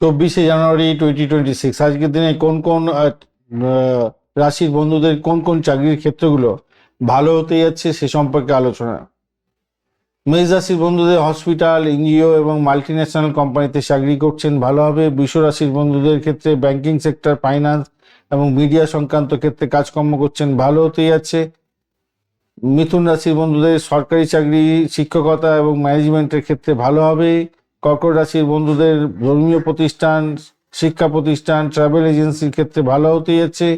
24 জানুয়ারি 2026 আজকের দিনে কোন কোন রাশির বন্ধুদের কোন কোন চাকরির ক্ষেত্রগুলো ভালো হতে যাচ্ছে সে সম্পর্কে আলোচনা। মেষ রাশির বন্ধুদের হসপিটাল, এনজিও এবং মাল্টিন্যাশনাল কোম্পানিতে চাকরি করছেন, ভালো হবে। বৃষ রাশির বন্ধুদের ক্ষেত্রে ব্যাংকিং সেক্টর, ফাইন্যান্স এবং মিডিয়া সংক্রান্ত ক্ষেত্রে কাজকর্ম করছেন, ভালো হতে যাচ্ছে। মিথুন রাশির বন্ধুদের সরকারি চাকরি, শিক্ষকতা এবং ম্যানেজমেন্টের ক্ষেত্রে ভালো হবে। কর্কট রাশির বন্ধুদের ধর্মীয় প্রতিষ্ঠান, শিক্ষা প্রতিষ্ঠান, ট্রাভেল এজেন্সির ক্ষেত্রে ভালো হতে যাচ্ছে।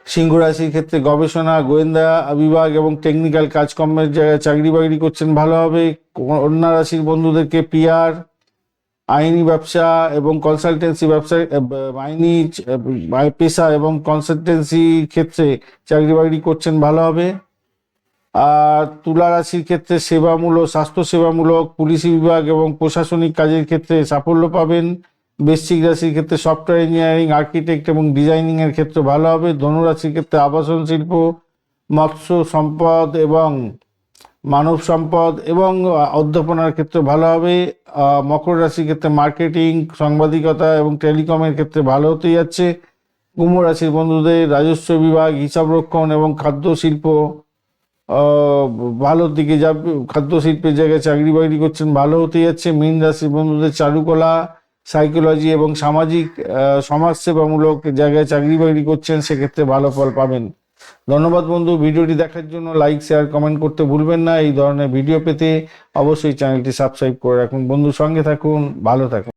সিংহ রাশির ক্ষেত্রে গবেষণা, গোয়েন্দা বিভাগ এবং টেকনিক্যাল কাজকর্মের জায়গায় চাকরি বাকরি করছেন, ভালো হবে। কন্যা রাশির বন্ধুদেরকে পিআর, আইনি ব্যবসা এবং কনসালটেন্সি ব্যবসায় আইনি পেশা এবং কনসালটেন্সি ক্ষেত্রে চাকরি বাকরি করছেন, ভালো হবে। আর তুলা রাশির ক্ষেত্রে সেবামূলক, স্বাস্থ্য সেবামূলক, পুলিশি বিভাগ এবং প্রশাসনিক কাজের ক্ষেত্রে সাফল্য পাবেন। বৃশ্চিক রাশির ক্ষেত্রে সফটওয়্যার ইঞ্জিনিয়ারিং, আর্কিটেক্ট এবং ডিজাইনিং এর ক্ষেত্রে ভালো হবে। ধনু রাশির ক্ষেত্রে আবাসন শিল্প, মৎস্য সম্পদ এবং মানব সম্পদ এবং অধ্যাপনার ক্ষেত্রে ভালো হবে। মকর রাশির ক্ষেত্রে মার্কেটিং, সাংবাদিকতা এবং টেলিকমের ক্ষেত্রে ভালো হতে যাচ্ছে। কুম্ভ রাশির বন্ধুদের রাজস্ব বিভাগ, হিসাবরক্ষণ এবং খাদ্য শিল্প ভালোর দিকে যাবে, খাদ্য শিল্পের জায়গায় চাকরি বাকরি করছেন, ভালো হতে যাচ্ছে। মীন রাশির বন্ধুদের চারুকলা, সাইকোলজি এবং সামাজিক সমাজসেবামূলক জায়গায় চাকরি বাকরি করছেন, সেক্ষেত্রে ভালো ফল পাবেন। ধন্যবাদ বন্ধু, ভিডিওটি দেখার জন্য। লাইক, শেয়ার, কমেন্ট করতে ভুলবেন না। এই ধরনের ভিডিও পেতে অবশ্যই চ্যানেলটি সাবস্ক্রাইব করে রাখুন। বন্ধু, সঙ্গে থাকুন, ভালো থাকুন।